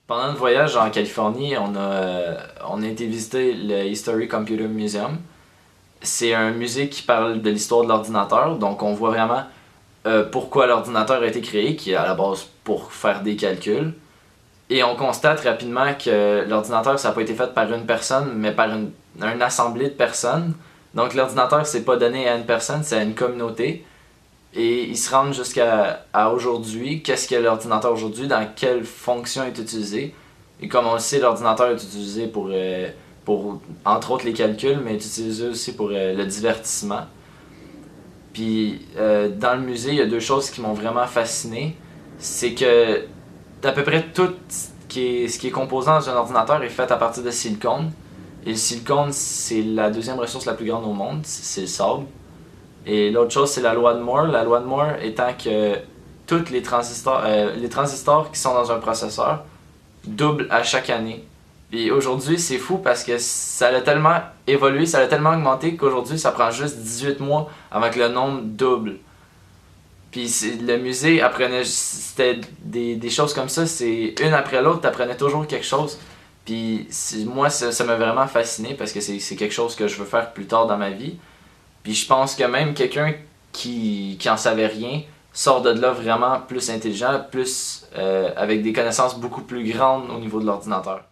Pendant le voyage en Californie, on a été visiter le History Computer Museum. C'est un musée qui parle de l'histoire de l'ordinateur, donc on voit vraiment pourquoi l'ordinateur a été créé, qui est à la base pour faire des calculs. Et on constate rapidement que l'ordinateur, ça n'a pas été fait par une personne, mais par une assemblée de personnes. Donc l'ordinateur, c'est pas donné à une personne, c'est à une communauté. Et ils se rendent jusqu'à aujourd'hui. Qu'est-ce qu'est l'ordinateur aujourd'hui? Dans quelle fonction est utilisé? Et comme on le sait, l'ordinateur est utilisé pour entre autres les calculs, mais est utilisé aussi pour le divertissement. Puis dans le musée, il y a deux choses qui m'ont vraiment fasciné. C'est que à peu près tout ce qui est composant dans un ordinateur est fait à partir de silicone. Et le silicone, c'est la deuxième ressource la plus grande au monde, c'est le sable. Et l'autre chose, c'est la loi de Moore. La loi de Moore étant que tous les transistors qui sont dans un processeur doublent à chaque année. Et aujourd'hui, c'est fou parce que ça a tellement évolué, ça a tellement augmenté qu'aujourd'hui, ça prend juste 18 mois avant que le nombre double. Puis le musée apprenait, c'était des choses comme ça, c'est une après l'autre, t'apprenais toujours quelque chose. Puis moi, ça m'a vraiment fasciné parce que c'est quelque chose que je veux faire plus tard dans ma vie. Puis je pense que même quelqu'un qui en savait rien sort de là vraiment plus intelligent, plus avec des connaissances beaucoup plus grandes au niveau de l'ordinateur.